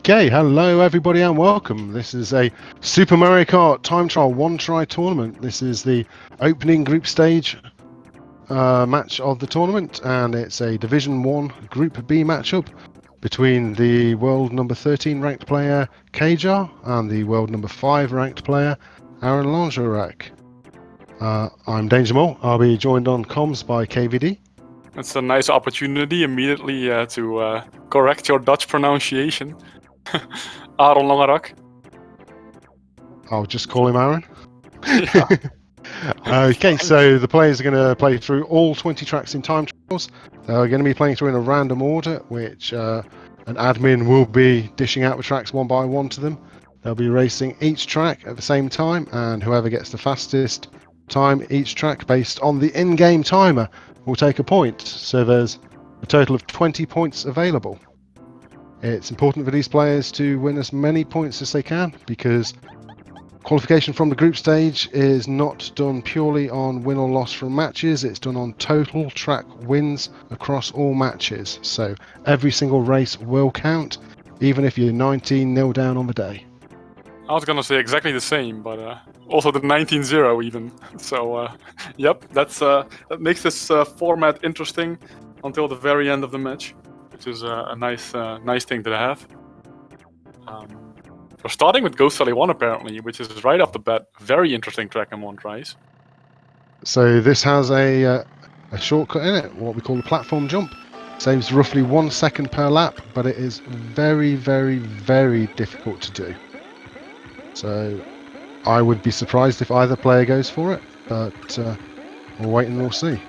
Okay, hello everybody and welcome. This is a Super Mario Kart Time Trial One Try tournament. This is the opening group stage match of the tournament, and it's a Division 1 Group B matchup between the world number 13 ranked player KEDJYAR and the world number 5 ranked player Aron Langerak. I'm Danger Mole. I'll be joined on comms by KVD. It's a nice opportunity immediately to correct your Dutch pronunciation. Aron Langerak. I'll just call him Aron. Yeah. Okay, so the players are going to play through all 20 tracks in time trials. They're going to be playing through in a random order, which an admin will be dishing out the tracks one by one to them. They'll be racing each track at the same time, and whoever gets the fastest time each track based on the in-game timer will take a point. So there's a total of 20 points available. It's important for these players to win as many points as they can, because qualification from the group stage is not done purely on win or loss from matches. It's done on total track wins across all matches. So every single race will count, even if you're 19-0 down on the day. I was gonna say exactly the same, but also the 19-0 even. So, yep, that makes this format interesting until the very end of the match, which is a nice thing to have. We're starting with Ghost Valley 1 apparently, which is right off the bat very interesting track in one tries. So this has a shortcut in it, what we call the platform jump. Saves roughly 1 second per lap, but it is very, very, very difficult to do. So I would be surprised if either player goes for it, but we'll wait and we'll see.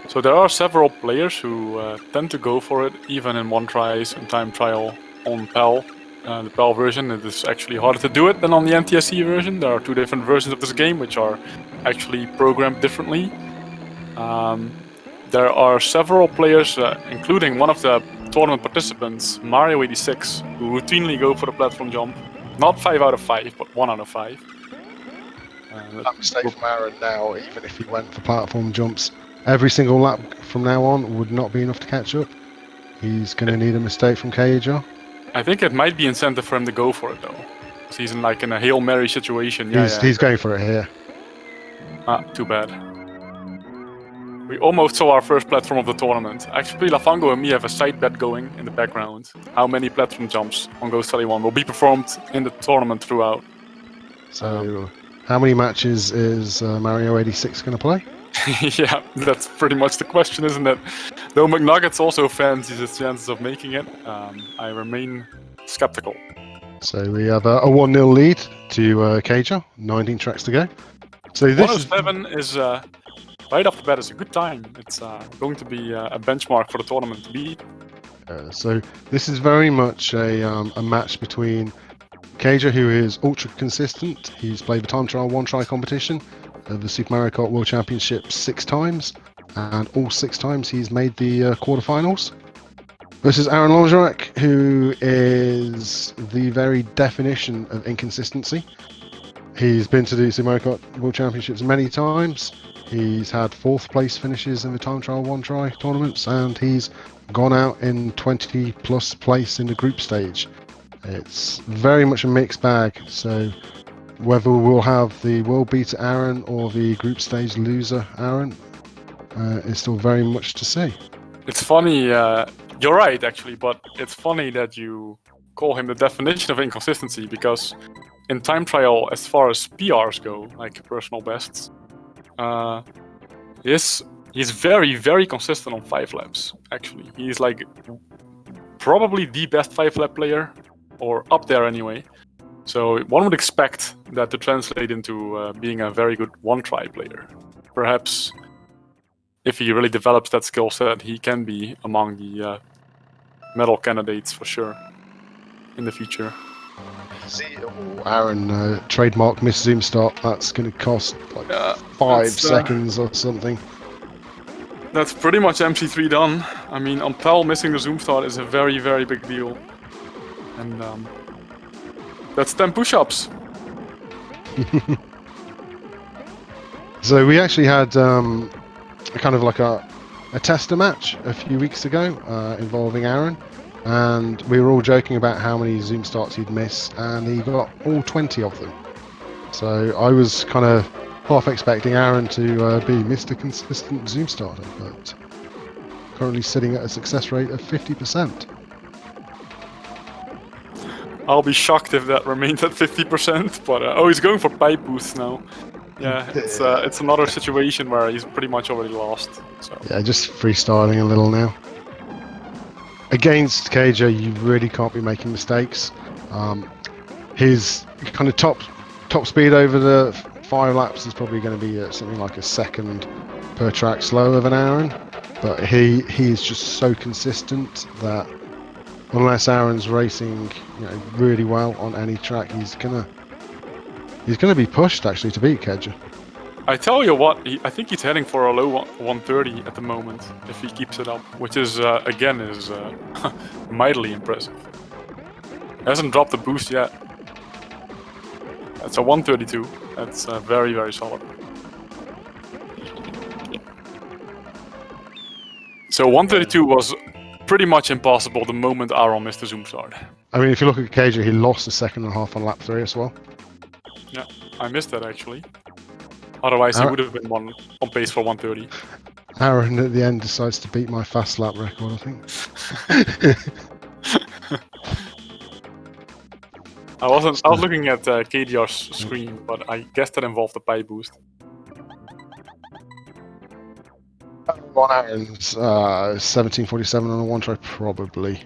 So there are several players who tend to go for it, even in one tries and time trial on PAL. The PAL version, it is actually harder to do it than on the NTSC version. There are two different versions of this game, which are actually programmed differently. There are several players, including one of the tournament participants, Mario86, who routinely go for the platform jump. Not 5 out of 5, but 1 out of 5. That mistake from Aron now, even if he went for platform jumps, every single lap from now on would not be enough to catch up. He's going to need a mistake from KEDJYAR. I think it might be incentive for him to go for it though. He's in like in a Hail Mary situation. He's going for it here. Too bad. We almost saw our first platform of the tournament. Actually, Lafango and me have a side bet going in the background. How many platform jumps on Ghost Valley 1 will be performed in the tournament throughout. So, how many matches is Mario86 going to play? Yeah, that's pretty much the question, isn't it? Though McNuggets also fancies his chances of making it, I remain skeptical. So we have a 1-0 lead to KEDJYAR, 19 tracks to go. So this 107 is right off the bat is a good time. It's going to be a benchmark for the tournament to beat. So this is very much a match between KEDJYAR, who is ultra consistent. He's played the Time Trial One Try competition of the Super Mario Kart World Championship 6 times, and all 6 times he's made the quarterfinals. Versus Aron Langerak, who is the very definition of inconsistency. He's been to the Super Mario Kart World Championships many times. He's had 4th place finishes in the Time Trial One Try tournaments, and he's gone out in 20 plus place in the group stage. It's very much a mixed bag, so whether we'll have the world beater Aron or the group stage loser Aron is still very much to see. It's funny, you're right actually, but it's funny that you call him the definition of inconsistency, because in time trial, as far as PRs go, like personal bests, he's very, very consistent on 5 laps, actually. He's like probably the best 5-lap player, or up there anyway. So one would expect that to translate into being a very good one-try player. Perhaps if he really develops that skill set, he can be among the medal candidates for sure in the future. See, Aron trademark miss zoom start. That's going to cost like 5 seconds or something. That's pretty much MC3 done. I mean, on PAL, missing the zoom start is a very, very big deal. And that's 10 push-ups. So we actually had kind of like a tester match a few weeks ago involving Aron. and we were all joking about how many zoom starts he'd miss, and he got all 20 of them. So I was kind of half expecting Aron to be Mr. Consistent zoom starter, but currently sitting at a success rate of 50%. I'll be shocked if that remains at 50%. But oh, he's going for pipe boost now. Yeah, it's another situation where he's pretty much already lost. So. Yeah, just freestyling a little now. Against KEDJYAR, you really can't be making mistakes. His kind of top speed over the 5 laps is probably going to be something like a second per track slower than Aron, but he is just so consistent that unless Aron's racing, really well on any track, he's gonna be pushed actually to beat KEDJYAR. I tell you what, I think he's heading for a low 130 at the moment if he keeps it up, which is again is mightily impressive. He hasn't dropped the boost yet. That's a 132. That's very, very solid. So 132 was pretty much impossible the moment Aron missed the zoom start. I mean, if you look at KEDJYAR, he lost a second and a half on lap 3 as well. Yeah, I missed that actually. Otherwise, he would have been on pace for 130. Aron at the end decides to beat my fast lap record, I think. I was looking at KEDJYAR's screen, but I guess that involved the pipe boost. On Aron's 1747 on a one try, probably.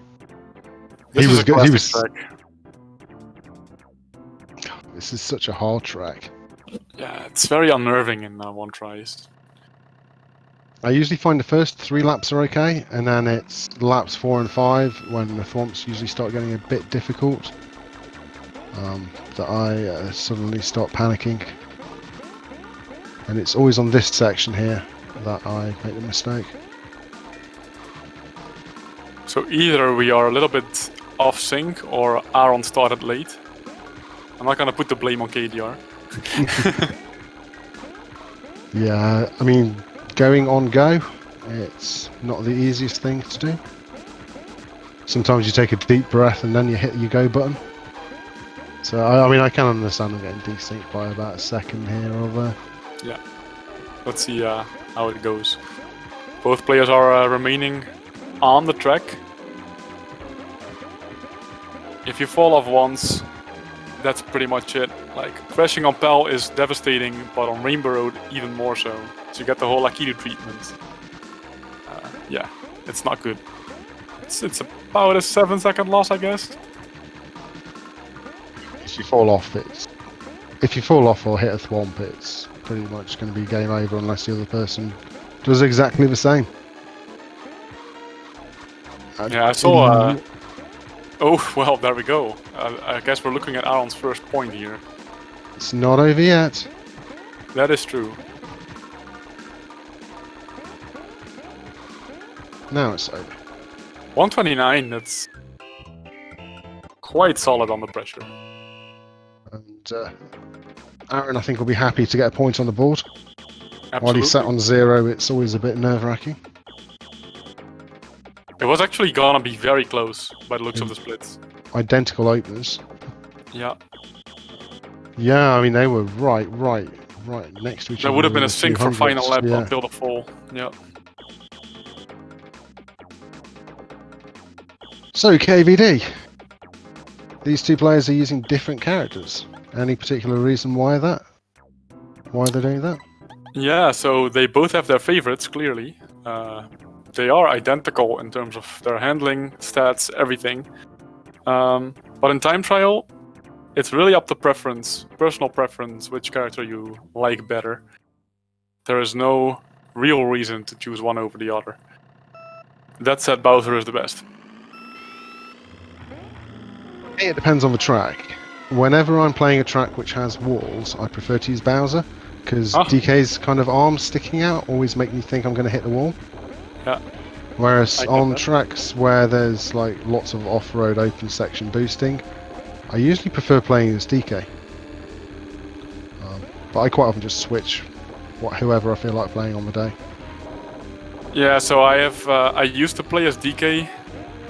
This is a classic track. This is such a hard track. Yeah, it's very unnerving in one tries. I usually find the first 3 laps are okay, and then it's laps 4 and 5 when the thwomps usually start getting a bit difficult. That I suddenly start panicking, and it's always on this section here that I make the mistake. So either we are a little bit off sync or Aron started late. I'm not gonna put the blame on KEDJYAR. Yeah, I mean, going on go, it's not the easiest thing to do. Sometimes you take a deep breath and then you hit your go button. So, I mean, I can understand I'm getting desynced by about a second here or there. Yeah. Let's see how it goes. Both players are remaining on the track. If you fall off once, that's pretty much it. Like, crashing on Pal is devastating, but on Rainbow Road even more so. So you get the whole Aikido treatment. Yeah, it's not good. It's about a 7-second loss, I guess. If you fall off or hit a thwomp, it's pretty much going to be game over unless the other person does exactly the same. Yeah, I saw. Oh well, there we go. I guess we're looking at Aron's first point here. It's not over yet. That is true. Now it's over. 129. That's quite solid on the pressure. And Aron, I think, will be happy to get a point on the board. Absolutely. While he's sat on 0, it's always a bit nerve-wracking. It was actually gonna be very close by the looks of the splits. Identical openers. Yeah. Yeah, I mean, they were right next to each other. There would have been a sync for final lap yeah. until the fall. Yeah. So, KVD. These two players are using different characters. Any particular reason why that? Why they're doing that? Yeah, so they both have their favorites, clearly. They are identical in terms of their handling, stats, everything. But in time trial, it's really up to preference, personal preference, which character you like better. There is no real reason to choose one over the other. That said, Bowser is the best. It depends on the track. Whenever I'm playing a track which has walls, I prefer to use Bowser, because DK's kind of arms sticking out always make me think I'm going to hit the wall. Yeah. Whereas on tracks where there's like lots of off-road open section boosting, I usually prefer playing as DK. But I quite often just switch whoever I feel like playing on the day. Yeah, so I used to play as DK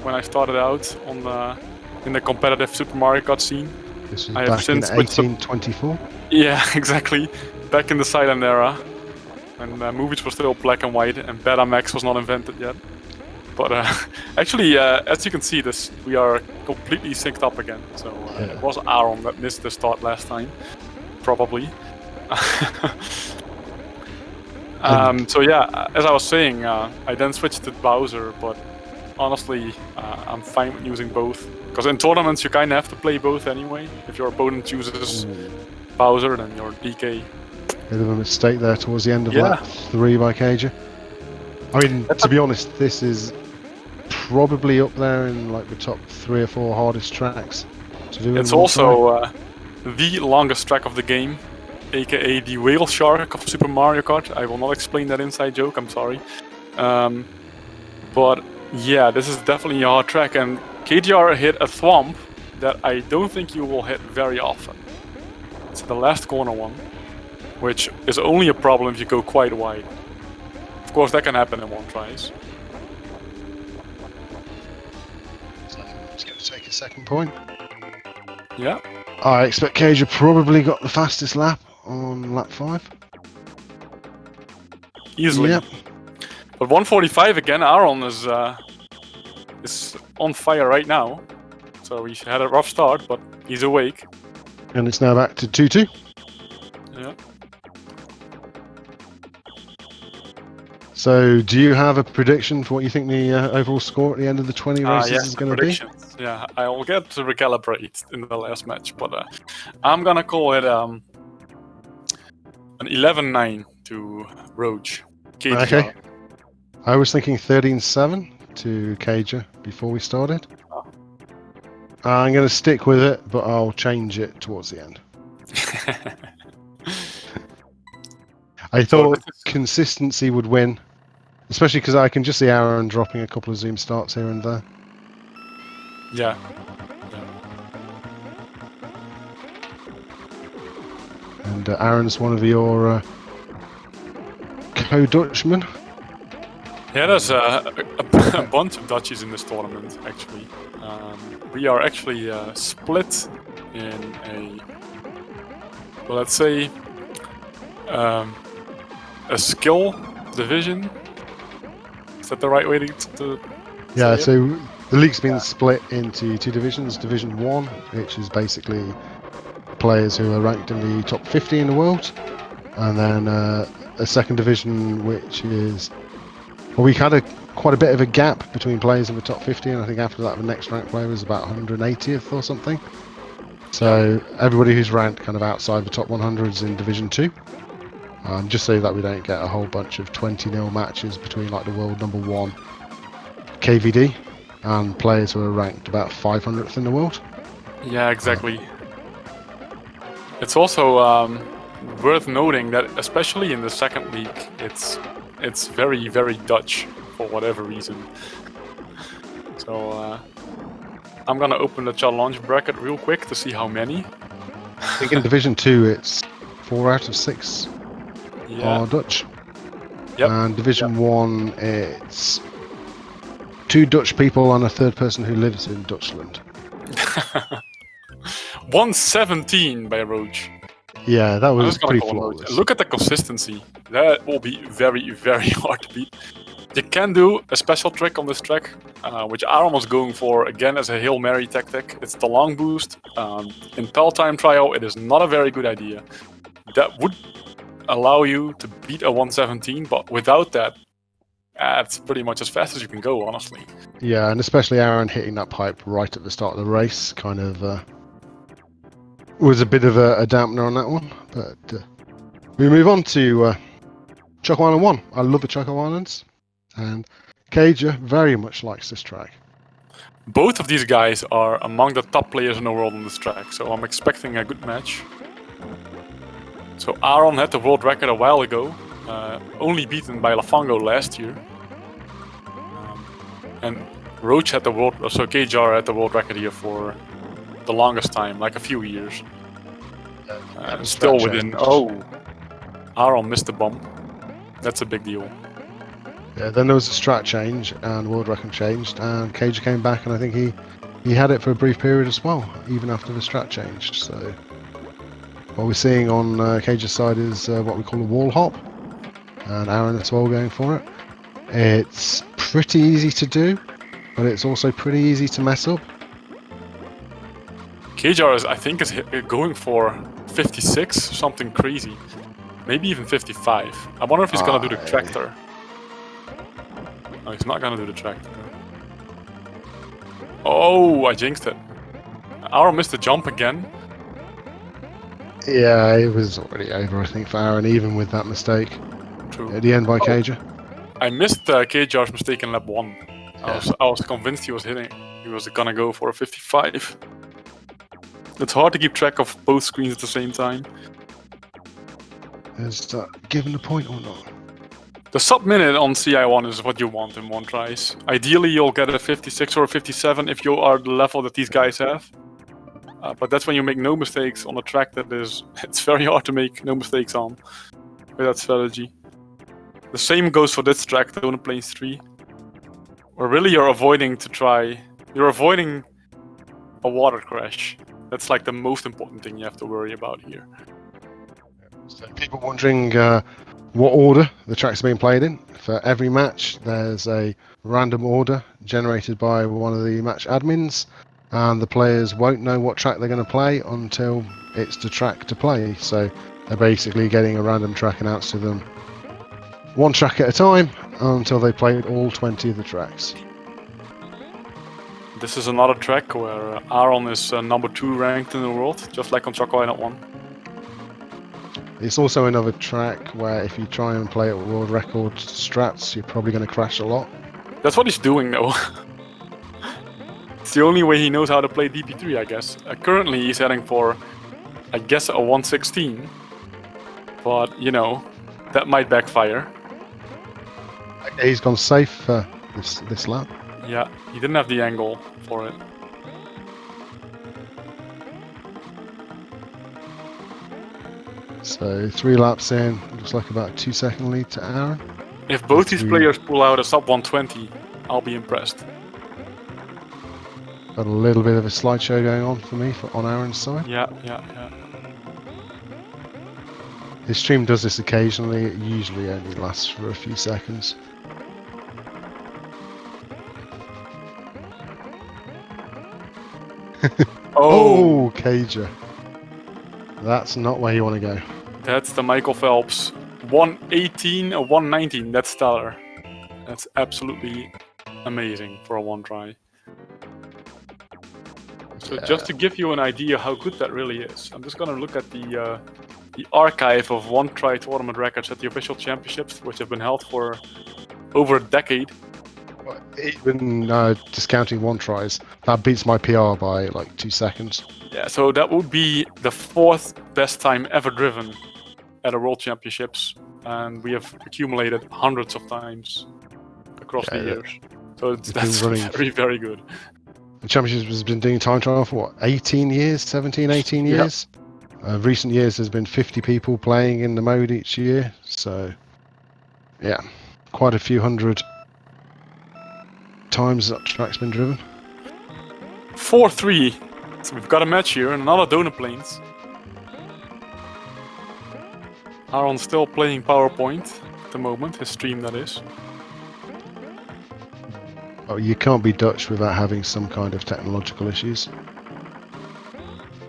when I started out on in the competitive Super Mario Kart scene. This was I have back in since switched to- 1824. Yeah, exactly. Back in the silent era, when movies were still black and white and Betamax was not invented yet. But actually, as you can see, we are completely synced up again. So it was Aron that missed the start last time, probably. So yeah, as I was saying, I then switched to Bowser, but honestly, I'm fine with using both. Because in tournaments, you kind of have to play both anyway. If your opponent chooses Bowser, then you're DK. Bit of a mistake there towards the end of lap 3 by KEDJYAR. I mean, to be honest, this is probably up there in like the top 3 or 4 hardest tracks to do. It's also the longest track of the game, aka the whale shark of Super Mario Kart. I will not explain that inside joke, I'm sorry. But yeah, this is definitely a hard track, and KEDJYAR hit a thwomp that I don't think you will hit very often. It's the last corner one, which is only a problem if you go quite wide. Of course, that can happen in one tries. It's going to take a second point. Yeah. I expect KEDJYAR probably got the fastest lap on lap 5. Easily. Yep. But 145 again, Aron is on fire right now. So he had a rough start, but he's awake. And it's now back to 2-2. Yeah. So, do you have a prediction for what you think the overall score at the end of the 20 races is going to be? Yeah, I will get to recalibrate in the last match, but I'm gonna call it an 11-9 to Roach. KEDJYAR. Okay. I was thinking 13-7 to KEDJYAR before we started. I'm going to stick with it, but I'll change it towards the end. I thought consistency would win, especially because I can just see Aron dropping a couple of zoom starts here and there. Yeah. And Aron's one of your co-Dutchmen. Yeah, there's a bunch of Dutchies in this tournament, actually. We are actually split in a, well, let's say, a skill division. Is that the right way to Yeah, say so the league's been split into 2 divisions. Division 1, which is basically players who are ranked in the top 50 in the world. And then a second division, which is... Well, we had quite a bit of a gap between players in the top 50, and I think after that the next ranked player was about 180th or something. So everybody who's ranked kind of outside the top 100s in Division 2. Just so that we don't get a whole bunch of 20-0 matches between like the world number 1 KVD and players who are ranked about 500th in the world. Yeah, exactly. It's also worth noting that especially in the second league, it's very, very Dutch for whatever reason. So I'm gonna open the challenge bracket real quick to see how many. I think in Division 2 it's 4 out of 6 are Dutch. Yep. And Division 1 it's 2 Dutch people and a third person who lives in Dutchland. 117 by Roach. Yeah, that was pretty flawless. Look at the consistency. That will be very, very hard to beat. You can do a special trick on this track, which Aron was going for again as a Hail Mary tactic. It's the long boost. In Pal Time Trial, it is not a very good idea. That would allow you to beat a 117, but without that, it's pretty much as fast as you can go, honestly. Yeah, and especially Aron hitting that pipe right at the start of the race kind of was a bit of a dampener on that one. But we move on to Choco Island 1. I love the Choco Islands, and KEDJYAR very much likes this track. Both of these guys are among the top players in the world on this track, so I'm expecting a good match. So Aron had the world record a while ago, only beaten by Lafango last year. And Roach had the world, so KEDJYAR had the world record here for the longest time, like a few years. Still within. Oh, Aron missed the bump. That's a big deal. Yeah, then there was a strat change and world record changed, and KEDJYAR came back, and I think he had it for a brief period as well, even after the strat changed. So what we're seeing on KEDJYAR's side is what we call a wall hop, and Aron as well going for it. It's pretty easy to do, but it's also pretty easy to mess up. KEDJYAR is, I think, is going for 56, something crazy. Maybe even 55. I wonder if he's gonna do the tractor. No, he's not gonna do the tractor. Oh, I jinxed it. Aron missed the jump again. Yeah, it was already over, I think, for Aron, even with that mistake. True. At the end by KEDJYAR. I missed KEDJYAR's mistake in lap 1. Yeah. I was convinced he was gonna go for a 55. It's hard to keep track of both screens at the same time. Is that given a point or not? The sub-minute on CI1 is what you want in one tries. Ideally, you'll get a 56 or a 57 if you are the level that these guys have. But that's when you make no mistakes on a track that is... It's very hard to make no mistakes on with that strategy. The same goes for this track, Donut Plains 3. Where really you're avoiding a water crash. That's like the most important thing you have to worry about here. So people wondering what order the track's being played in. For every match, there's a random order generated by one of the match admins, and the players won't know what track they're going to play until it's the track to play. So they're basically getting a random track announced to them, one track at a time, until they played all 20 of the tracks. This is another track where Aron is number 2 ranked in the world, just like on Choco Island 1. It's also another track where if you try and play at world record strats, you're probably going to crash a lot. That's what he's doing though. It's the only way he knows how to play DP3, I guess. Currently he's heading for, I guess, a 116. But, you know, that might backfire. He's gone safe for this lap. Yeah, he didn't have the angle for it. So 3 laps in, looks like about a 2-second lead to Aron. If both these players pull out a sub 120, I'll be impressed. Got a little bit of a slideshow going on for me on Aron's side. Yeah. His stream does this occasionally, it usually only lasts for a few seconds. Oh, KEDJYAR. That's not where you want to go. That's the Michael Phelps 118 or 119. That's stellar. That's absolutely amazing for a one try. So just to give you an idea how good that really is, I'm just gonna look at the archive of one try tournament records at the official championships, which have been held for over a decade. Even discounting one tries, that beats my PR by like 2 seconds. Yeah, so that would be the 4th best time ever driven at a World Championships, and we have accumulated hundreds of times across the years. So that's very, very good. The Championships has been doing time trial for what, 18 years, 17, 18 years? Yep. Recent years there's been 50 people playing in the mode each year, so yeah, quite a few hundred times that track's been driven. 4-3. So we've got a match here and another Donut Plains. Aron's still playing PowerPoint at the moment, his stream that is. Oh, you can't be Dutch without having some kind of technological issues.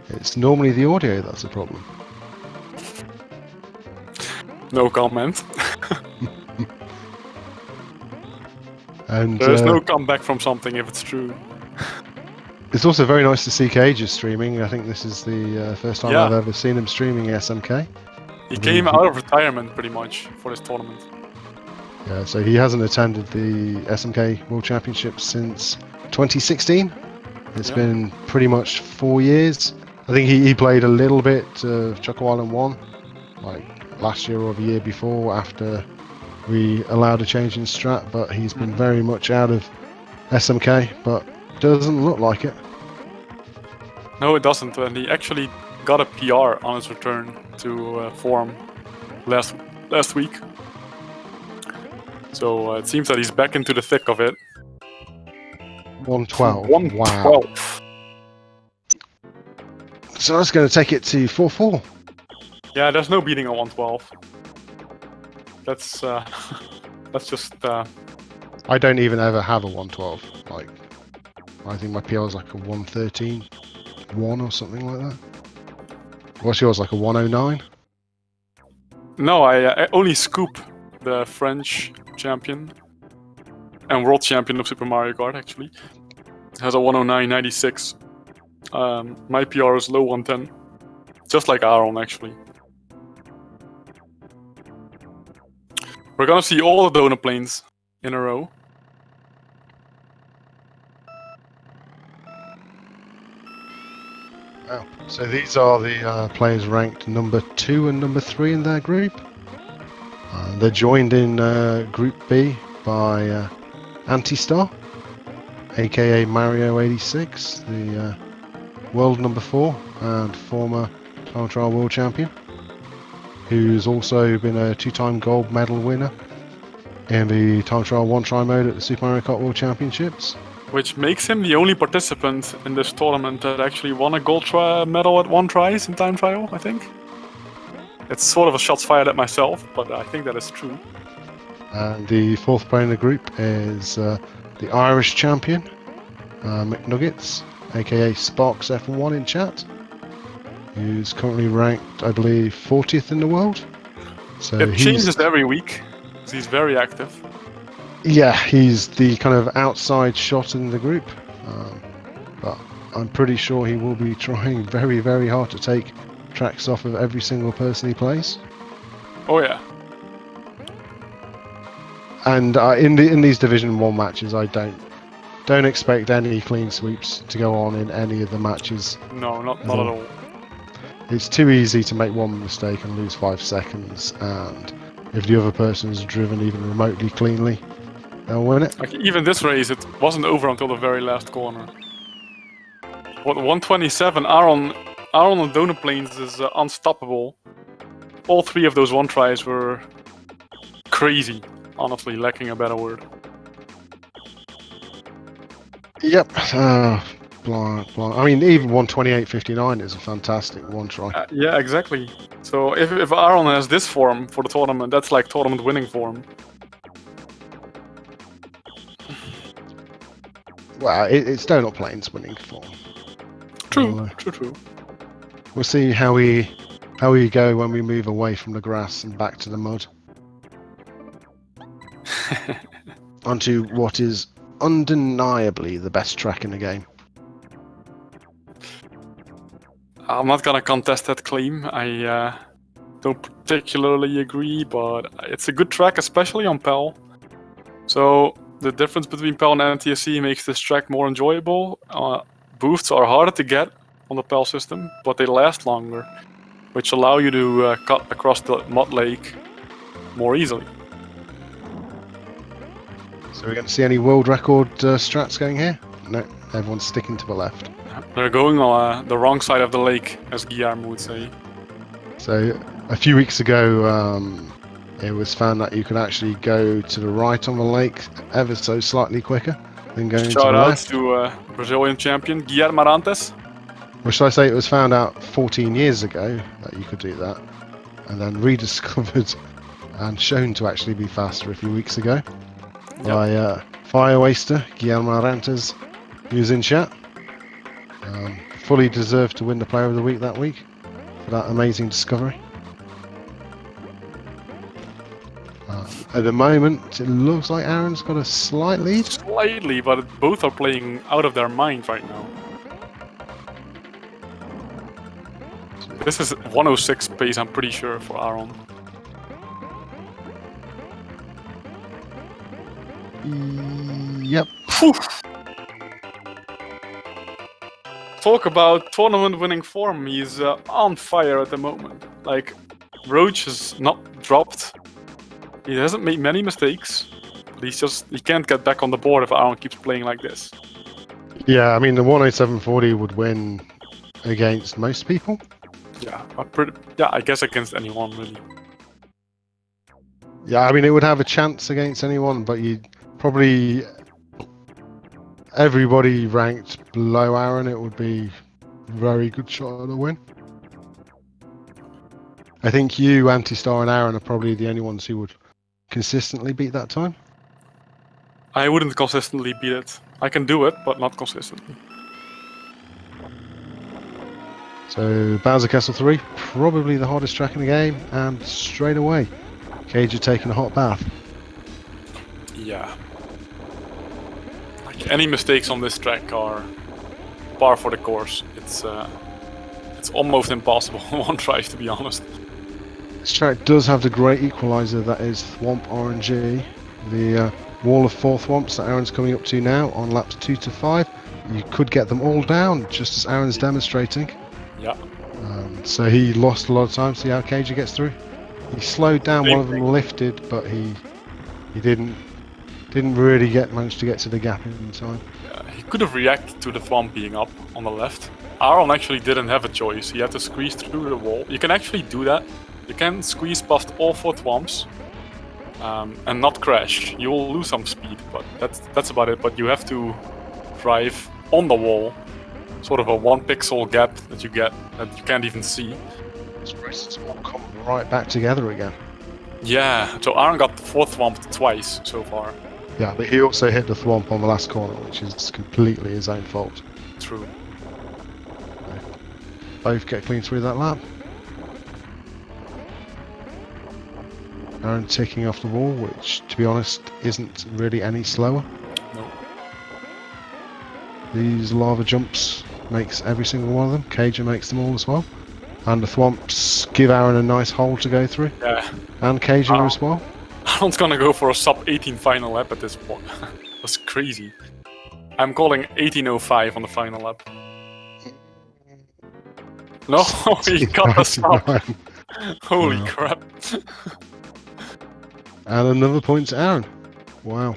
It's normally the audio that's the problem. No comment. And there's no comeback from something if it's true. It's also very nice to see KEDJYAR streaming. I think this is the first time I've ever seen him streaming SMK. He came out of retirement pretty much for this tournament. Yeah, so he hasn't attended the SMK World Championships since 2016. It's been pretty much 4 years. I think he played a little bit of Choco Island 1, like last year or the year before, after we allowed a change in strat, but he's been very much out of SMK, but doesn't look like it. No, it doesn't, and he actually got a PR on his return to form last week. So it seems that he's back into the thick of it. 112. 112. Wow. So that's going to take it to 4-4. Yeah, there's no beating a 112. That's that's just. I don't even ever have a 112. Like, I think my PR is like a 113, 1 or something like that. What's yours, like a 109? No, I only Scoop, the French champion and world champion of Super Mario Kart, actually, has a 109.96. My PR is low 110, just like Aron, actually. We're gonna see all the donut planes in a row. Wow. So these are the players ranked number 2 and number 3 in their group. They're joined in Group B by Antistar, aka Mario86, the world number 4 and former time trial world champion, who's also been a 2-time gold medal winner in the time trial 1-try mode at the Super Mario Kart World Championships. Which makes him the only participant in this tournament that actually won a gold medal at 1 tries in time trial, I think. It's sort of a shots fired at myself, but I think that is true. And the 4th player in the group is the Irish champion, McNuggets, aka Sparks F1 in chat, who's currently ranked, I believe, 40th in the world. So it changes every week, because he's very active. Yeah, he's the kind of outside shot in the group, but I'm pretty sure he will be trying very, very hard to take tracks off of every single person he plays. Oh yeah. And in these Division 1 matches, I don't expect any clean sweeps to go on in any of the matches. No, not at all. It's too easy to make one mistake and lose 5 seconds, and if the other person's driven even remotely cleanly, they'll win it. Like, even this race, it wasn't over until the very last corner. What, 127, Aron on donut planes is unstoppable. All 3 of those 1 tries were crazy, honestly, lacking a better word. Yep. Blanc. I mean, even 128.59 is a fantastic 1 try. Yeah, exactly. So if Aron has this form for the tournament, that's like tournament winning form. Well, it's donut planes winning form. True, true. We'll see how we go when we move away from the grass and back to the mud. Onto what is undeniably the best track in the game. I'm not gonna contest that claim. I don't particularly agree, but it's a good track, especially on PAL. So the difference between PAL and NTSC makes this track more enjoyable. Boosts are harder to get on the PAL system, but they last longer, which allow you to cut across the mud lake more easily. So we're going to see any world record strats going here? No, everyone's sticking to the left. They're going on the wrong side of the lake, as KEDJYAR would say. So a few weeks ago, it was found that you could actually go to the right on the lake ever so slightly quicker than going to the left. Shout out to Brazilian champion KEDJYAR Marantes. Or should I say it was found out 14 years ago that you could do that, and then rediscovered and shown to actually be faster a few weeks ago by Fire Waster, KEDJYAR Marantes, who's in chat. Fully deserved to win the Player of the Week that week for that amazing discovery. At the moment, it looks like Aron's got a slight lead. Slightly, but both are playing out of their mind right now. This is 106 pace, I'm pretty sure, for Aron. Yep. Whew. Talk about tournament winning form, he's on fire at the moment. Like, Roach has not dropped. He hasn't made many mistakes. But he can't get back on the board if Aron keeps playing like this. Yeah, I mean the 107.40 would win against most people. Yeah, I guess against anyone really. Yeah, I mean, it would have a chance against anyone, but you probably everybody ranked below Aron, it would be very good shot at a win. I think you, Anti-Star, and Aron are probably the only ones who would consistently beat that time. I wouldn't consistently beat it. I can do it, but not consistently. So Bowser Castle 3, probably the hardest track in the game, and straight away, KEDJYAR taking a hot bath. Yeah. Like any mistakes on this track are par for the course. It's almost impossible in one try, to be honest. This track does have the great equaliser that is Thwomp RNG. The wall of 4 Thwomps that Aron's coming up to now on laps 2 to 5. You could get them all down, just as Aron's demonstrating. Yeah. So he lost a lot of time. See how KEDJYAR gets through? He slowed down, one of them lifted, but he didn't really manage to get to the gap in time. He could have reacted to the Thwomp being up on the left. Aron actually didn't have a choice. He had to squeeze through the wall. You can actually do that. You can squeeze past all 4 Thwomps and not crash. You will lose some speed, but that's about it. But you have to drive on the wall, sort of a 1 pixel gap that you get that you can't even see. This race is all coming right back together again. Yeah, so Aron got 4 Thwomped twice so far. Yeah, but he also hit the Thwomp on the last corner, which is completely his own fault. True. Both get clean through that lap. Aron ticking off the wall, which, to be honest, isn't really any slower. No. These lava jumps makes every single one of them. KEDJYAR makes them all as well. And the Thwomps give Aron a nice hole to go through. Yeah. And KEDJYAR as well. Aron's gonna go for a sub 18 final lap at this point. That's crazy. I'm calling 18:05 on the final lap. No, he got the stop. Holy crap. And another point to Aron. Wow.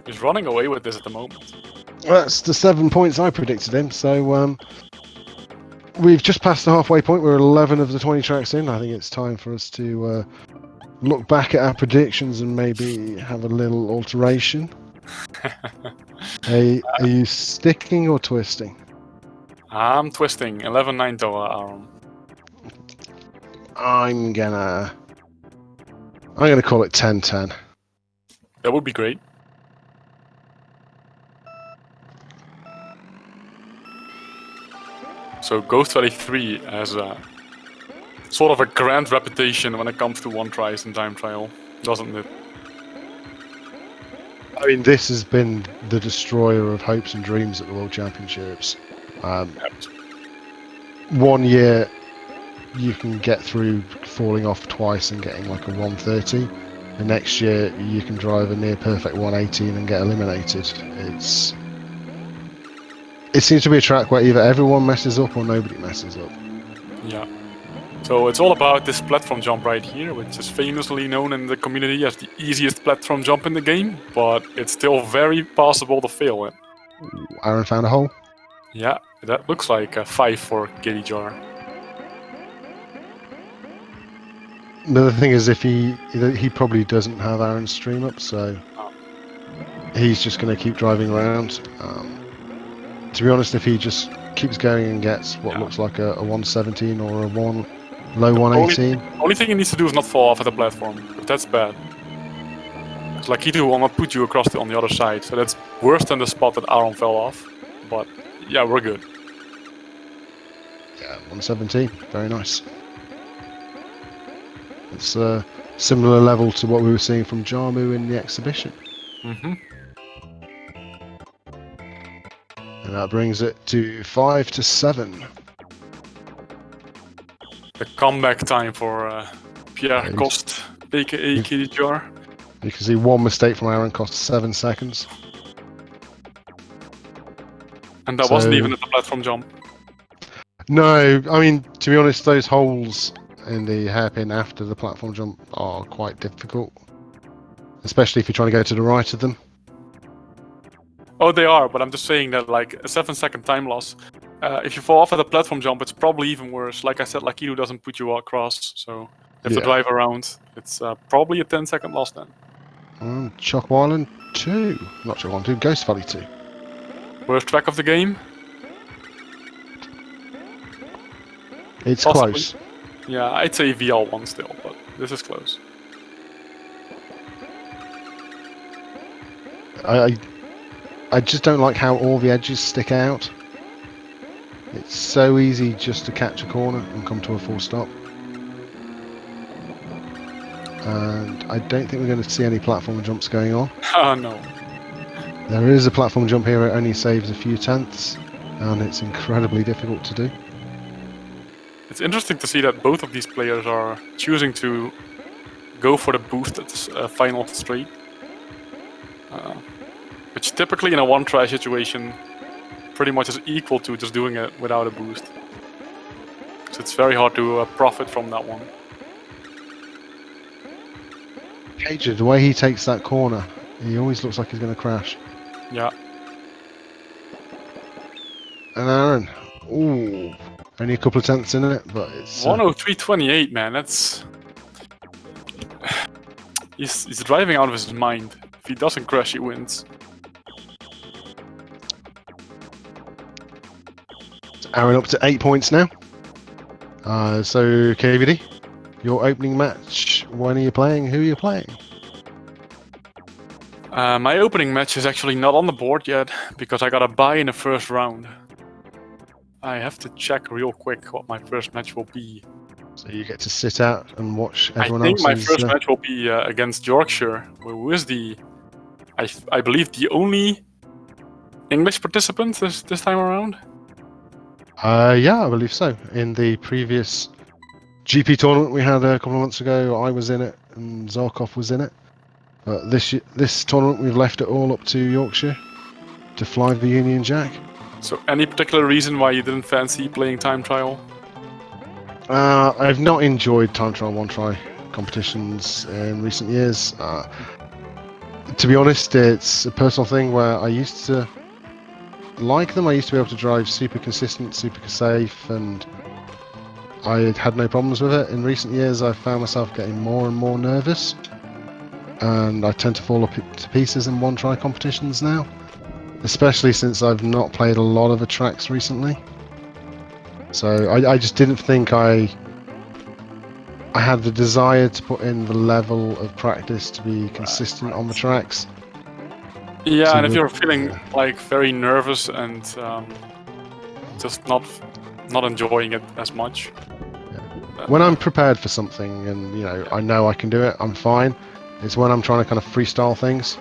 He's running away with this at the moment. That's the 7 points I predicted him. So we've just passed the halfway point. We're 11 of the 20 tracks in. I think it's time for us to look back at our predictions and maybe have a little alteration. Hey, are you sticking or twisting? I'm twisting. 11-9 to Aron. I'm gonna call it 10-10. That would be great. So Ghost Valley 3 has a sort of a grand reputation when it comes to one tries in time trial, doesn't it? I mean, this has been the destroyer of hopes and dreams at the World Championships. 1 year you can get through falling off twice and getting like a 130. The next year you can drive a near perfect 118 and get eliminated. It seems to be a track where either everyone messes up or nobody messes up. Yeah. So it's all about this platform jump right here, which is famously known in the community as the easiest platform jump in the game, but it's still very possible to fail it. Aron found a hole. Yeah, that looks like a 5 for KEDJYAR. The thing is, if he probably doesn't have Aron's stream up, so he's just going to keep driving around. To be honest, if he just keeps going and gets what looks like a 117 or a low 118. Only thing he needs to do is not fall off at the platform, but that's bad. Because Lakitu will not put you across on the other side, so that's worse than the spot that Aron fell off. But yeah, we're good. Yeah, 117, very nice. It's a similar level to what we were seeing from Jarmu in the exhibition. Mm-hmm. And that brings it to 5-7. The comeback time for Pierre Cost, aka KEDJYAR. You can see one mistake from Aron cost 7 seconds. And that wasn't even at the platform jump. No, I mean, to be honest, those holes in the hairpin after the platform jump are quite difficult. Especially if you're trying to go to the right of them. Oh, they are, but I'm just saying that like a 7-second time loss. If you fall off at the platform jump, it's probably even worse. Like I said, Lakitu doesn't put you across, so If to drive around, it's probably a 10-second loss then. Chalk Island 2. Not Chalk Island 2, Ghost Valley 2. Worst track of the game? It's Possibly. close. Yeah, I'd say VL1 still, but this is close. I just don't like how all the edges stick out. It's so easy just to catch a corner and come to a full stop. And I don't think we're going to see any platform jumps going on. No. There is a platform jump here, it only saves a few tenths, and it's incredibly difficult to do. It's interesting to see that both of these players are choosing to go for the boost at this final straight. Which typically in a one-try situation pretty much is equal to just doing it without a boost. So it's very hard to profit from that one. KEDJYAR, the way he takes that corner, he always looks like he's going to crash. Yeah. And Aron, ooh, only a couple of tenths in it, but it's 103.28, man. That's he's driving out of his mind. If he doesn't crash, he wins. Aron up to 8 points now. So KVD, your opening match. When are you playing? Who are you playing? My opening match is actually not on the board yet because I got a bye in the first round. I have to check real quick what my first match will be. So you get to sit out and watch everyone I think else's... my first match will be against Yorkshire, who is the, I believe, the only English participant this time around. Yeah, I believe so. In the previous GP tournament we had a couple of months ago, I was in it and Zarkov was in it. But this tournament we've left it all up to Yorkshire to fly the Union Jack. So any particular reason why you didn't fancy playing time trial? I've not enjoyed time trial one try competitions in recent years. To be honest, it's a personal thing where I used to like them. I used to be able to drive super consistent, super safe, and I had no problems with it. In recent years, I've found myself getting more and more nervous, and I tend to fall up to pieces in one try competitions now, especially since I've not played a lot of the tracks recently. So I just didn't think I had the desire to put in the level of practice to be consistent on the tracks. Yeah, So and if you're feeling like very nervous and just not enjoying it as much. When I'm prepared for something and I know I can do it, I'm fine. It's when I'm trying to kind of freestyle things.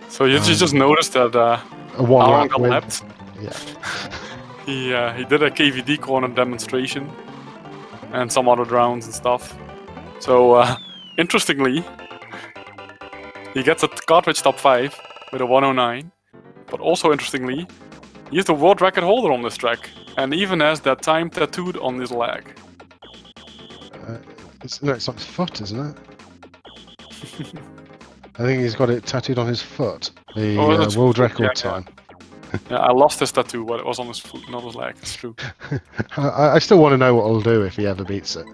So you just noticed that A one Aron lap got win. lapped. Yeah. He did a KVD corner demonstration and some other rounds and stuff. So interestingly, he gets a cartridge top 5 with a 109. But also interestingly, he's the world record holder on this track and even has that time tattooed on his leg. It's on his foot, isn't it? I think he's got it tattooed on his foot. The world record time. Yeah, I lost his tattoo, but it was on his foot, not his leg. It's true. I still want to know what he'll do if he ever beats it.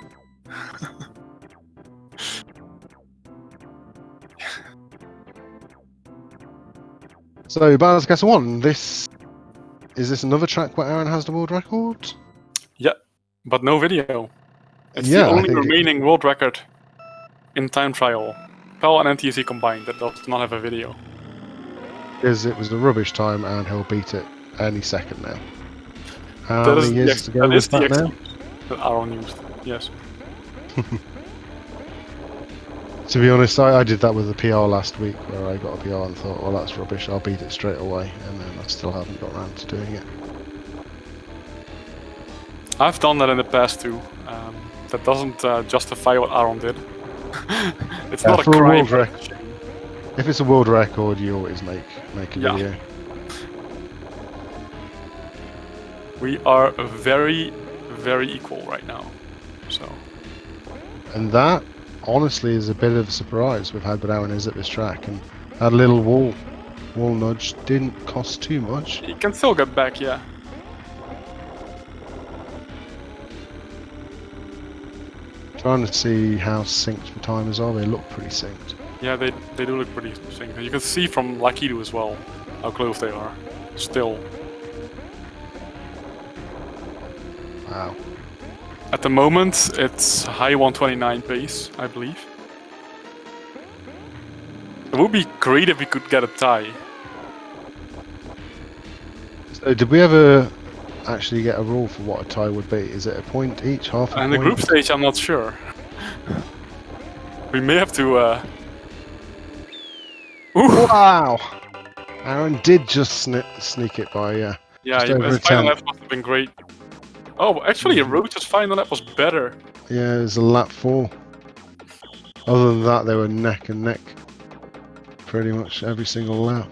So, Balance 1, is this another track where Aron has the world record? Yeah, but no video. It's Yeah, the I only think remaining world record in time trial. PAL and NTSC combined that does not have a video. Because it was a rubbish time and he'll beat it any second now. How That many is years to go with that now? That Aron used, yes. To be honest, I did that with the PR last week where I got a PR and thought, well, that's rubbish, I'll beat it straight away, and then I still haven't got around to doing it. I've done that in the past too. That doesn't justify what Aron did. It's not a for crime. world record. If it's a world record, you always make a video. We are very, very equal right now. So. And that, honestly, is a bit of a surprise with how good Aron is at this track. And that little wall nudge didn't cost too much. He can still get back, yeah. trying to see how synced the timers are. They look pretty synced. Yeah, they do look pretty synced. You can see from Lakidu as well how close they are. Still. Wow. At the moment, it's high 129 pace, I believe. It would be great if we could get a tie. So did we ever actually get a rule for what a tie would be? Is it a point each, half a point? And the group stage, I'm not sure. We may have to... Ooh. Wow! Aron did just sneak it by, Yeah, just over his a final 10. lap must have been great. Oh, actually, Roach's final lap was better. Yeah, it was a lap 4. Other than that, they were neck and neck. Pretty much every single lap.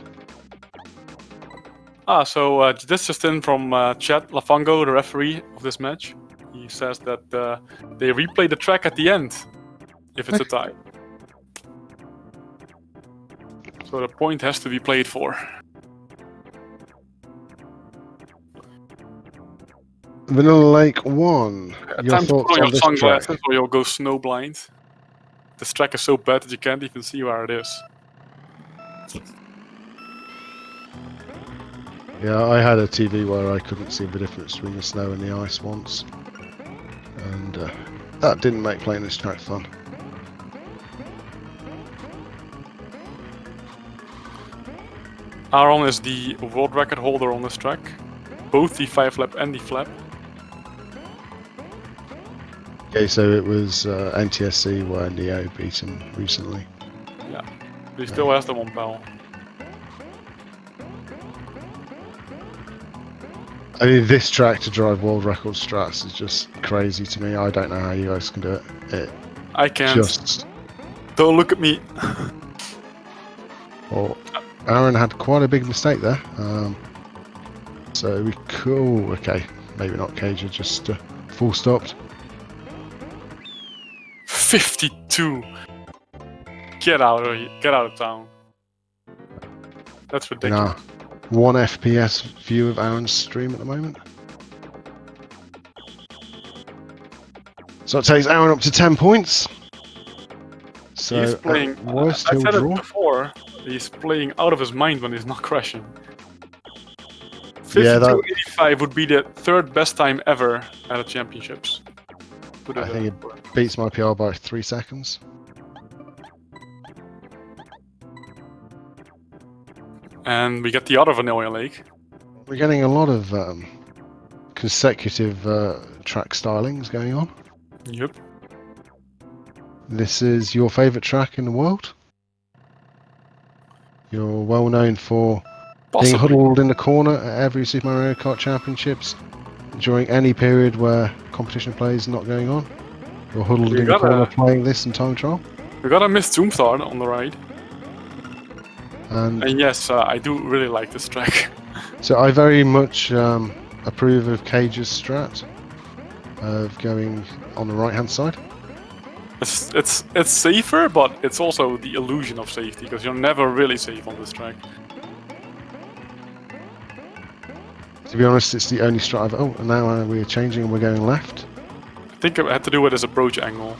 So this just in from Chad Lafango, the referee of this match. He says that they replay the track at the end if it's a tie. So the point has to be played for. Vanilla Lake 1. Your Time to thoughts put on your this sunglasses track? or you'll go snow blind. This track is so bad that you can't even see where it is. Yeah, I had a TV where I couldn't see the difference between the snow and the ice once. And that didn't make playing this track fun. Aron is the world record holder on this track. Both the 5-lap and the flap. Okay, so it was NTSC where Neo beat him recently. Yeah, but he still has them on pal. I mean, this track to drive world record strats is just crazy to me. I don't know how you guys can do it. I can't. Just... Don't look at me. Well, Aron had quite a big mistake there. So we cool. Okay, maybe not KEDJYAR, just full stopped. 52. Get out of here. Get out of town. That's ridiculous. Nah, 1 FPS view of Aron's stream at the moment. So it takes Aron up to 10 points. So He's playing. worst, I he'll said draw. it before. He's playing out of his mind when he's not crashing. Yeah, 52.85 would be the third best time ever at the championships. I think it beats my PR by 3 seconds. And we get the other Vanilla Lake. We're getting a lot of consecutive track stylings going on. Yep. This is your favourite track in the world. You're well known for being huddled in the corner at every Super Mario Kart Championships during any period where competition play is not going on. You're huddled in the corner playing this in time trial. We got a missed zoom start on the right. And yes, I do really like this track. So I very much approve of KEDJYAR's strat of going on the right hand side. It's safer, but it's also the illusion of safety because you're never really safe on this track. To be honest, it's the only strat I've... Oh, and now we're changing and we're going left. I think I had to do with his approach angle.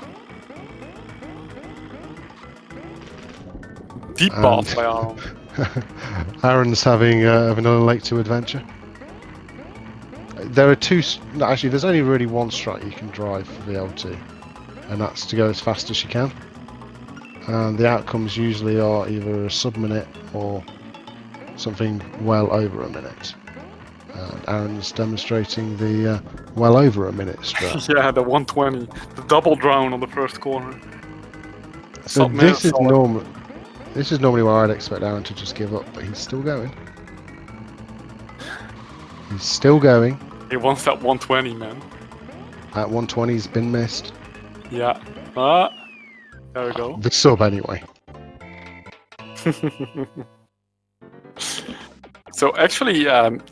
Deep path by Aron. Aron's having another Lake 2 adventure. There are two... No, actually, there's only really one strat you can drive for the L2. And that's to go as fast as you can. And the outcomes usually are either a sub-minute or something well over a minute. And Aron's demonstrating the well over a minute strat. Yeah, the 120. The double drown on the first corner. So this is normal. This is normally where I'd expect Aron to just give up, but he's still going. He's still going. He wants that 120, man. At 120's been missed. Yeah. There we go. The sub anyway. So actually,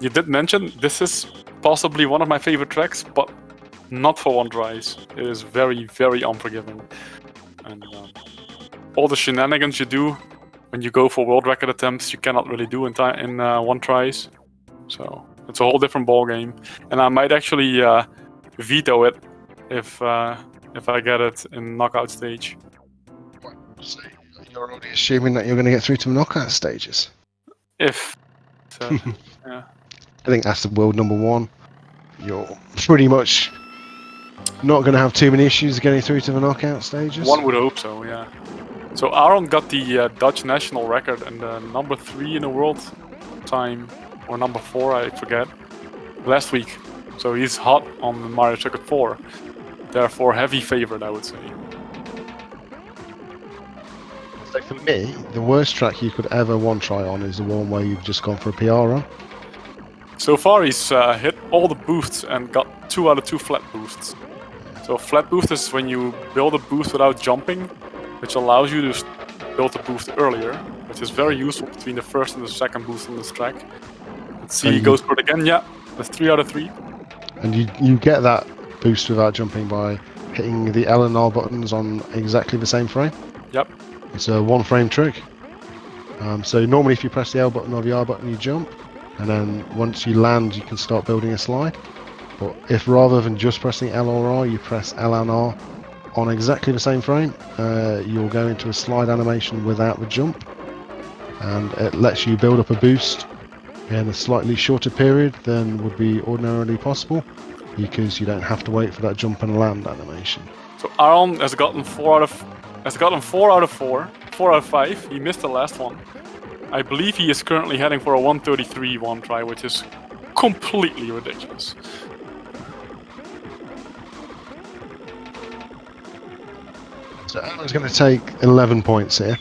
you did mention this is possibly one of my favorite tracks, but not for one tries. It is very, very unforgiving. And all the shenanigans you do when you go for world record attempts, you cannot really do in one tries. So it's a whole different ball game. And I might actually veto it if if I get it in knockout stage. So you're already assuming that you're going to get through to the knockout stages. If. So, yeah. I think that's the world number one. You're pretty much not going to have too many issues getting through to the knockout stages. One would hope so, yeah. So Aron got the Dutch national record and number 3 in the world time, or number 4, I forget, last week. So he's hot on Mario Circuit 4. Therefore, heavy favorite, I would say. So for me, the worst track you could ever one try on is the one where you've just gone for a PR run. So far, he's hit all the boosts and got 2 out of 2 flat boosts. So flat boost is when you build a boost without jumping, which allows you to build a boost earlier, which is very useful between the first and the second boost on this track. Let's see, he goes for it again, yeah, that's 3 out of 3. And you get that boost without jumping by hitting the L and R buttons on exactly the same frame. Yep. It's a 1 frame trick. So normally if you press the L button or the R button you jump, and then once you land you can start building a slide. But if rather than just pressing L or R you press L and R on exactly the same frame, you'll go into a slide animation without the jump, and it lets you build up a boost in a slightly shorter period than would be ordinarily possible, because you don't have to wait for that jump and land animation. So Aron has gotten 4 out of 4, 4 out of 5. He missed the last one. I believe he is currently heading for a 133 one try, which is completely ridiculous. So Aaron's going to take 11 points here.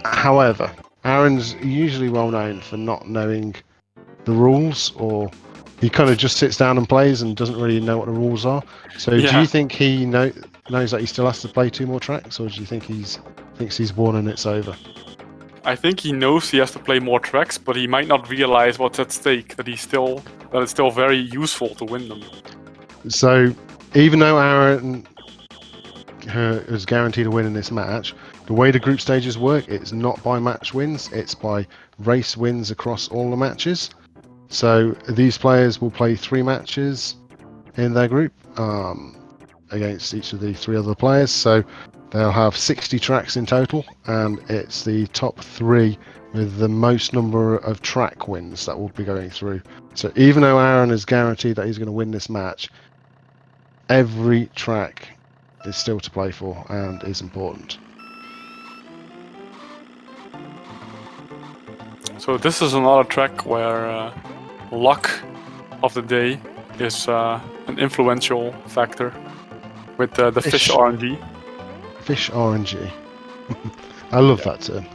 However, Aaron's usually well known for not knowing the rules, or he kind of just sits down and plays and doesn't really know what the rules are. So do you think he knows that he still has to play 2 more tracks, or do you think thinks he's won and it's over? I think he knows he has to play more tracks, but he might not realize what's at stake, that it's still very useful to win them. So even though Aaron is guaranteed a win in this match, the way the group stages work, it's not by match wins, it's by race wins across all the matches. So these players will play 3 matches in their group against each of the 3 other players. So they'll have 60 tracks in total, and it's the top 3 with the most number of track wins that will be going through. So even though Aaron is guaranteed that he's going to win this match, every track is still to play for and is important. So this is another track where luck of the day is an influential factor with the fish RNG. Fish RNG. I love that term.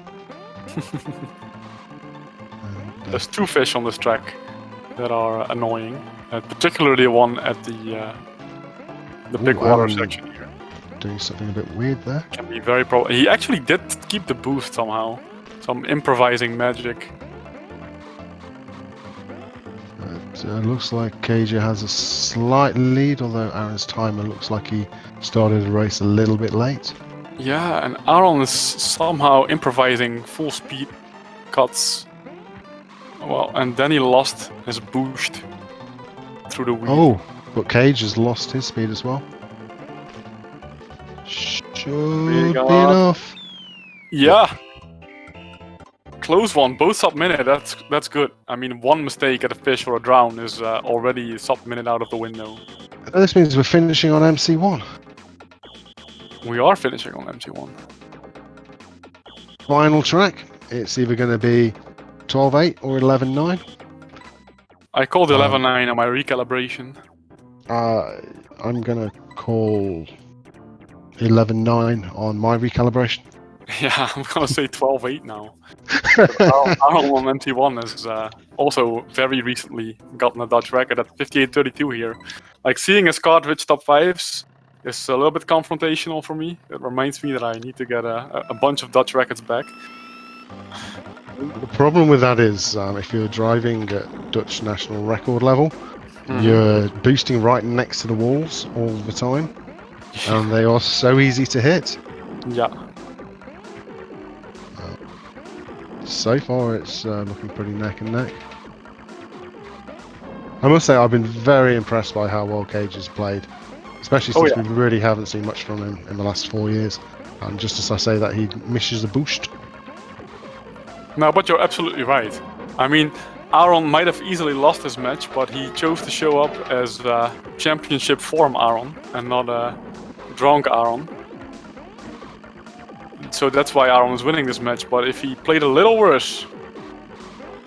There's 2 fish on this track that are annoying, particularly one at the big water section here. Doing something a bit weird there. Can be very He actually did keep the boost somehow. Some improvising magic. It looks like KEDJYAR has a slight lead, although Aaron's timer looks like he started the race a little bit late. Yeah, and Aron is somehow improvising full speed cuts. Well, and then he lost his boost through the wheel. Oh, but Cage has lost his speed as well. Should be enough. Yeah. Close one, both sub-minute, that's good. I mean, 1 mistake at a fish or a drown is already sub-minute out of the window. This means we're finishing on MC1. We are finishing on MC1. Final track, it's either going to be 12-8 or 11-9. I called 11-9 on my recalibration. I'm going to call 11-9 on my recalibration. Yeah, I'm gonna say 12-8 now. Aron on MT1 has also very recently gotten a Dutch record at 58.32 here. Like, seeing his Kart reach top 5s is a little bit confrontational for me. It reminds me that I need to get a bunch of Dutch records back. The problem with that is, if you're driving at Dutch national record level, you're boosting right next to the walls all the time, and they are so easy to hit. Yeah. So far, it's looking pretty neck and neck. I must say, I've been very impressed by how well Cage has played. especially Oh, since yeah. we really haven't seen much from him in the last 4 years. And just as I say that, he misses a boost. No, but you're absolutely right. I mean, Aron might have easily lost his match, but he chose to show up as championship form Aron and not a drunk Aron. So that's why Aron is winning this match. But if he played a little worse,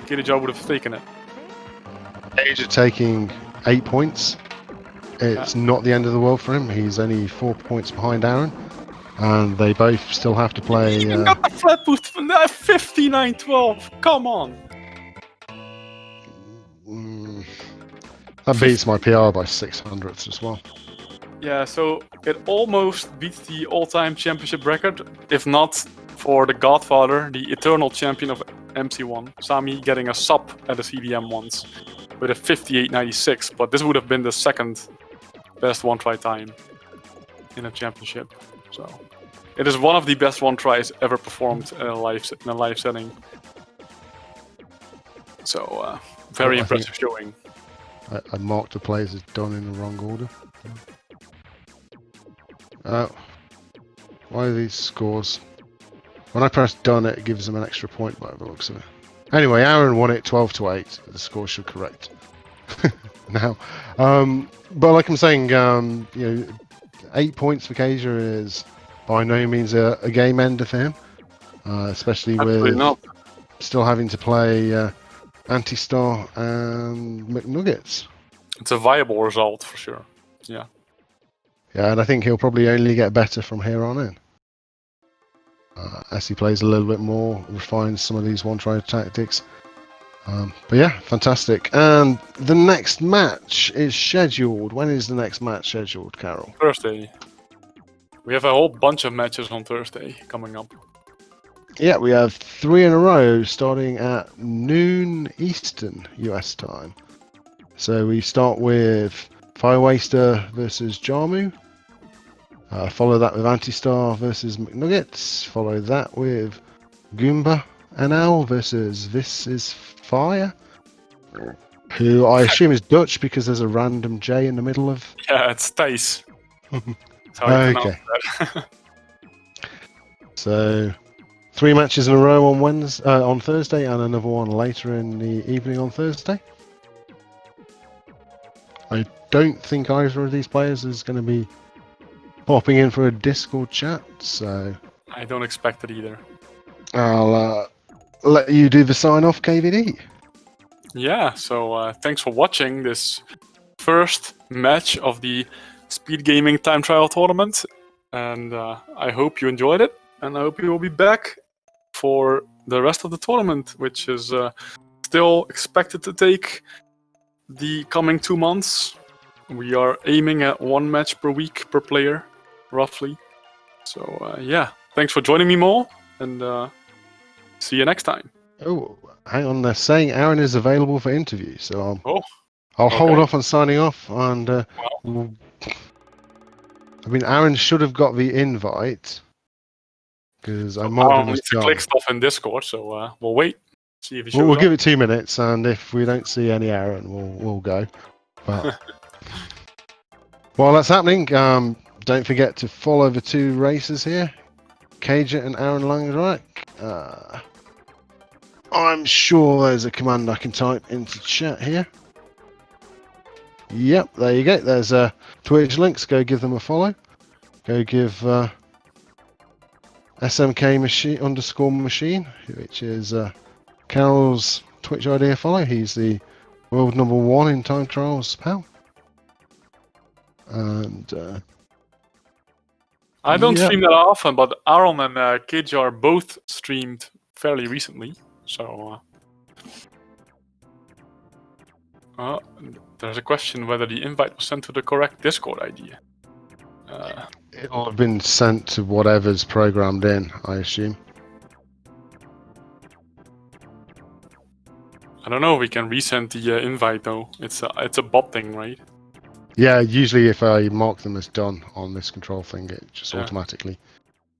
KEDJYAR would have taken it. KEDJYAR taking 8 points. It's not the end of the world for him. He's only 4 points behind Aron. And they both still have to play. He even got the flat boost from 59-12. Come on. That beats my PR by 600ths as well. Yeah, so it almost beats the all-time championship record, if not for the Godfather, the eternal champion of MC1, Sami, getting a sub at the CDM once with a 58.96. But this would have been the second best one-try time in a championship. So it is one of the best one-tries ever performed in a live setting. So very impressive showing. I marked the players as done in the wrong order. Why are these scores? When I press done, it gives them an extra point by the looks of it. Anyway, Aron won it 12-8. The score should correct now. But like I'm saying, 8 points for KEDJYAR is by no means a game ender for him, especially with still having to play Anti-Star and McNuggets. It's a viable result for sure. Yeah. Yeah, and I think he'll probably only get better from here on in. As he plays a little bit more, refines some of these one-try tactics. But yeah, fantastic. And the next match is scheduled. When is the next match scheduled, Carol? Thursday. We have a whole bunch of matches on Thursday coming up. Yeah, we have 3 in a row starting at noon Eastern US time. So we start with Firewaster versus Jarmu. Follow that with Anti-Star versus McNuggets. Follow that with Goomba NL versus This Is Fire, who I assume is Dutch because there's a random J in the middle of. Yeah, it's Thijs. That's how I pronounce that. So 3 matches in a row on Thursday, and another one later in the evening on Thursday. I don't think either of these players is going to be popping in for a Discord chat, so I don't expect it either. I'll let you do the sign-off, KVD. Yeah, so thanks for watching this first match of the SpeedGaming Time Trial Tournament, and I hope you enjoyed it, and I hope you will be back for the rest of the tournament, which is still expected to take the coming 2 months. We are aiming at 1 match per week per player, roughly. So yeah, thanks for joining me, Mo, and see you next time. Oh, hang on, they're saying Aron is available for interview, so I'll Okay. hold off on signing off, and I mean, Aron should have got the invite, because I marked him as to click stuff in Discord, so we'll wait. See if he shows we'll up. give it 2 minutes, and if we don't see any Aron, we'll go. But while that's happening, don't forget to follow the 2 racers here, KEDJYAR and Aron Langerak. I'm sure there's a command I can type into chat here. Yep, there you go. There's Twitch links. Go give them a follow. Go give SMK _machine, which is Carol's Twitch ID a follow. He's the world #1 in time trials, pal. And I don't stream that often, but Aron and KEDJYAR both streamed fairly recently. So there's a question whether the invite was sent to the correct Discord ID. It'll have been sent to whatever's programmed in, I assume. I don't know if we can resend the invite though. It's a bot thing, right? Yeah, usually if I mark them as done on this control thing, it just automatically.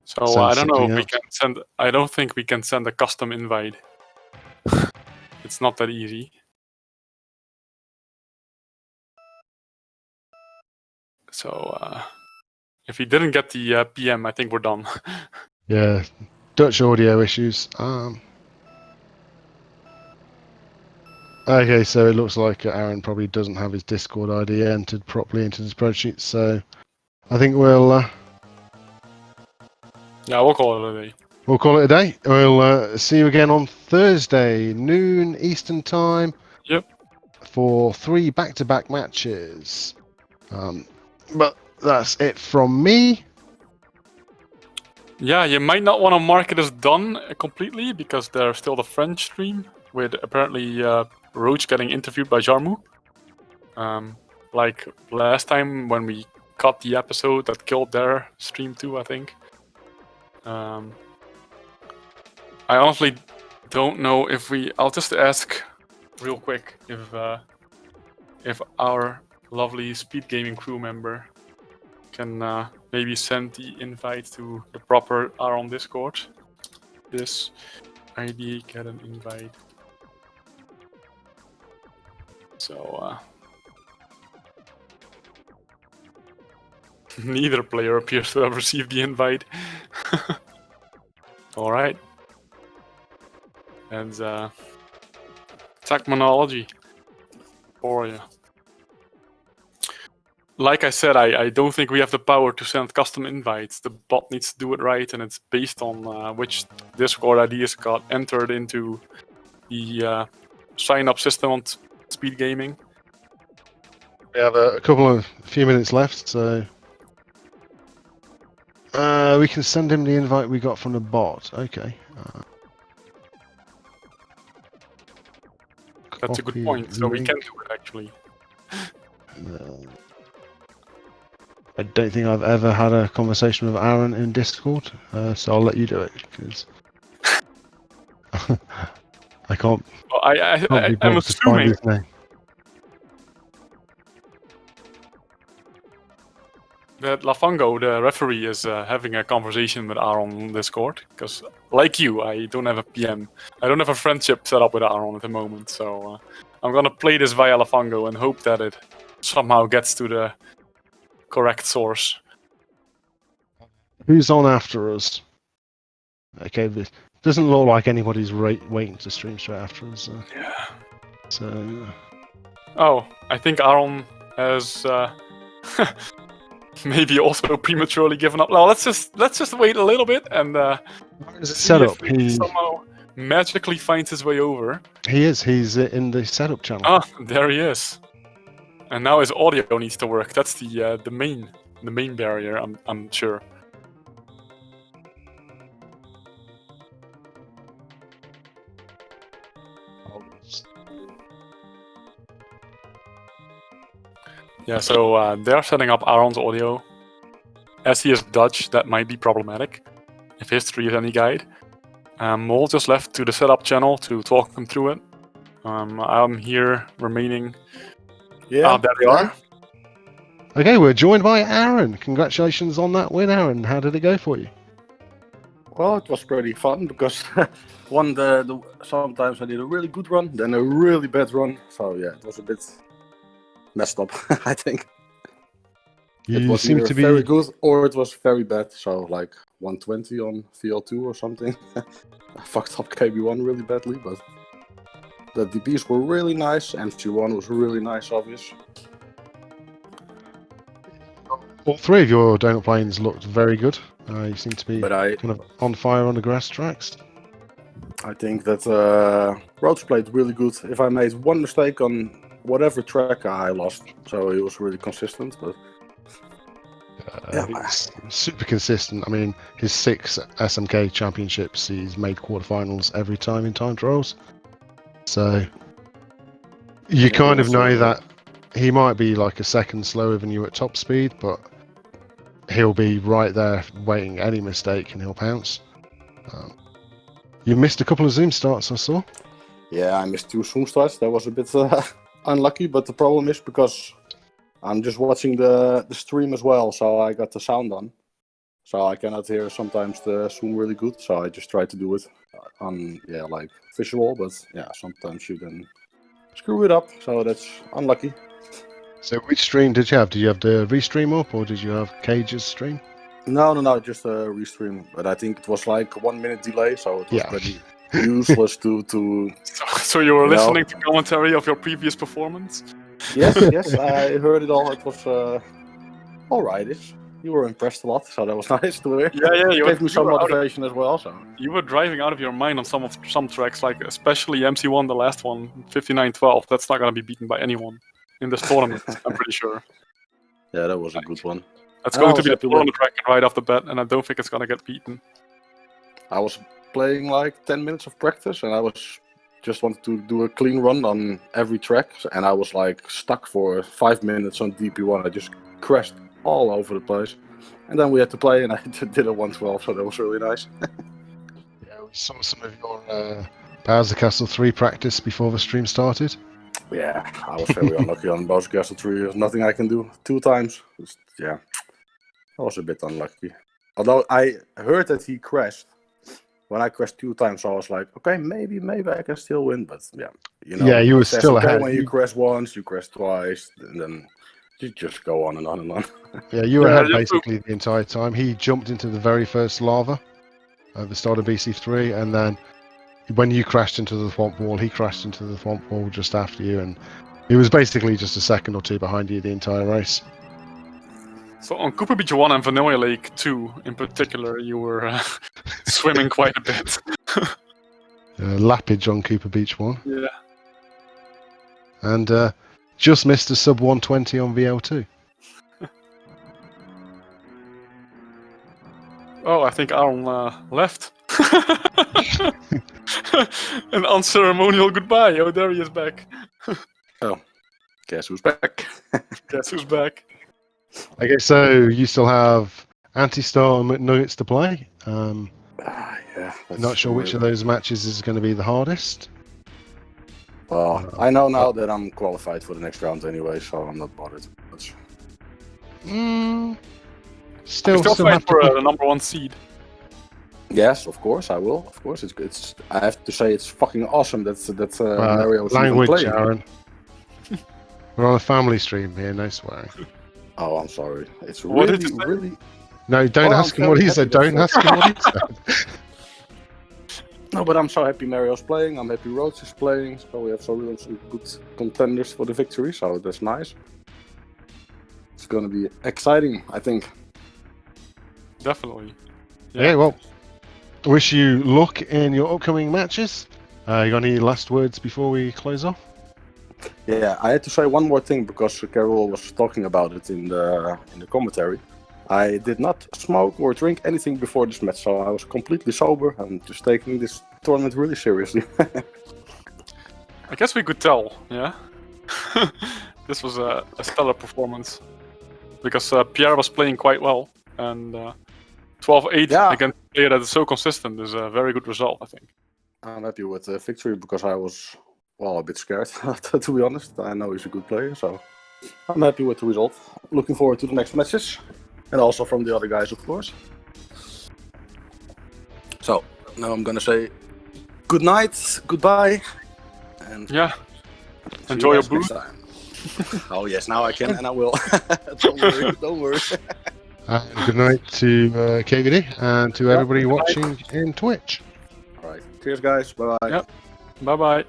So I don't know if we can send. I don't think we can send a custom invite. It's not that easy. So if he didn't get the PM, I think we're done. Yeah, Dutch audio issues. Okay, so it looks like Aaron probably doesn't have his Discord ID entered properly into the spreadsheet, so I think we'll We'll call it a day. we'll call it a day. We'll see you again on Thursday, noon Eastern time. Yep. For 3 back-to-back matches. But that's it from me. Yeah, you might not want to mark it as done completely because there's still the French stream with apparently Roach getting interviewed by Jarmu. Like last time when we cut the episode that killed their stream too, I think. I honestly don't know if I'll just ask real quick if our lovely SpeedGaming crew member can maybe send the invite to the proper Aron Discord. This ID, get an invite. So neither player appears to have received the invite. All right. And technology for you. Like I said, I don't think we have the power to send custom invites. The bot needs to do it right, and it's based on which Discord ideas got entered into the sign-up system on SpeedGaming. We have a few minutes left, so we can send him the invite we got from the bot. Okay. That's a good point. So we can do it actually. I don't think I've ever had a conversation with Aaron in Discord, so I'll let you do it because I can't. Well, Can't be I'm bothered to find assuming his name. that Lafango, the referee, is having a conversation with Aron on Discord. Because, like you, I don't have a PM. I don't have a friendship set up with Aron at the moment. So I'm gonna play this via Lafango and hope that it somehow gets to the correct source. Who's on after us? Okay, this doesn't look like anybody's waiting to stream straight after us. Yeah. So. Oh, I think Aron has maybe also prematurely given up. Well, let's just wait a little bit and see setup. if he somehow magically finds his way over. He is. He's in the setup channel. Ah, there he is. And now his audio needs to work. That's the main barrier. I'm sure. Yeah, so they're setting up Aron's audio. As he is Dutch, that might be problematic, if history is any guide. Mol just left to the setup channel to talk him through it. I'm here remaining. Yeah, there they are. Okay, we're joined by Aaron. Congratulations on that win, Aaron. How did it go for you? Well, it was pretty fun because sometimes I did a really good run, then a really bad run. So yeah, it was a bit messed up, I think. It was seem either to be very good or it was very bad. So like 120 on VL2 or something. I fucked up KB1 really badly, but the DPs were really nice. MC1 was really nice, obvious. All three of your donut planes looked very good. You seem to be But kind of on fire on the grass tracks. I think that Roach played really good. If I made one mistake on whatever track, I lost. So he was really consistent. But He's super consistent. I mean, his 6 SMK championships, he's made quarterfinals every time in time trials. So you kind of know that he might be like a second slower than you at top speed, but he'll be right there waiting any mistake and he'll pounce. You missed a couple of Zoom starts, I saw. Yeah, I missed 2 Zoom starts. That was a bit unlucky, but the problem is because I'm just watching the stream as well, so I got the sound on. So I cannot hear sometimes the Zoom really good, so I just try to do it on, like visual, but yeah, sometimes you can screw it up, so that's unlucky. So which stream did you have? Did you have the restream up, or did you have Cage's stream? No, just a restream. But I think it was like 1 minute delay, so it was Yeah. pretty useless to. So you were You know? listening to commentary of your previous performance? Yes, I heard it all. It was alright-ish. You were impressed a lot, so that was nice to hear. Yeah. Gave me some were out of- motivation as well. So You were driving out of your mind on some tracks, like especially MC1, the last one, 59-12. That's not gonna be beaten by anyone in this tournament. I'm pretty sure. yeah, that was a good one. That's I going to was be the happy with- tournament record right off the bat, and I don't think it's gonna get beaten. I was playing like 10 minutes of practice, and I was just wanted to do a clean run on every track, and I was like stuck for 5 minutes on DP1. I just crashed all over the place, and then we had to play, and I did a 112, so that was really nice. Yeah, we saw some of your Powers of Castle 3 practice before the stream started. Yeah, I was very unlucky on Bowser Castle 3. There's nothing I can do 2 times. Yeah, I was a bit unlucky. Although I heard that he crashed. When I crashed 2 times, so I was like, okay, maybe I can still win. But yeah, you know, Yeah, you were it says, still okay, ahead. when you crash once, you crash twice, and then you just go on and on and on. Yeah, you were Yeah, ahead you- basically the entire time. He jumped into the very first lava at the start of BC3, and then when you crashed into the swamp wall, he crashed into the swamp wall just after you, and he was basically just a second or 2 behind you the entire race. So on Cooper Beach 1 and Vanilla Lake 2 in particular, you were swimming quite a bit. Lappage on Cooper Beach 1, Yeah. and just missed a sub 120 on VL2. Oh, I think Aron left. An unceremonial goodbye. Oh, there he is back. Guess who's back? Guess who's back? Okay, so you still have Anti-Star and McNuggets to play. Yeah. Not sure which of those matches is going to be the hardest. Well, I know now that I'm qualified for the next round anyway, so I'm not bothered much. Still Still have fight for to. the number 1 seed. Yes, of course I will. Of course, it's. I have to say it's fucking awesome that Mario's even Language, playing. Aaron. We're on a family stream here, no swearing. Oh, I'm sorry. It's What really, did you say? really. No, don't Oh, ask I'm him what very he said. happy Don't that's ask him what he said. No, but I'm so happy Mario's playing. I'm happy Roach is playing. So we have some good contenders for the victory. So that's nice. It's gonna be exciting, I think. Definitely. Yeah, well, wish you luck in your upcoming matches. You got any last words before we close off? Yeah, I had to say one more thing because Carol was talking about it in the commentary. I did not smoke or drink anything before this match, so I was completely sober and just taking this tournament really seriously. I guess we could tell, yeah? This was a stellar performance. Because Pierre was playing quite well, and 12-8 Yeah. against a player that is so consistent is a very good result, I think. I'm happy with the victory because I was, well, a bit scared, to be honest. I know he's a good player, so I'm happy with the result. Looking forward to the next matches, and also from the other guys, of course. So, now I'm gonna say good night, goodbye, and Yeah, see enjoy you your guys next booze. time. Oh yes, now I can, and I will. Don't worry, don't worry. And good night to KVD and to everybody watching in Twitch. All right, cheers, guys. Bye bye. Yep. Bye-bye.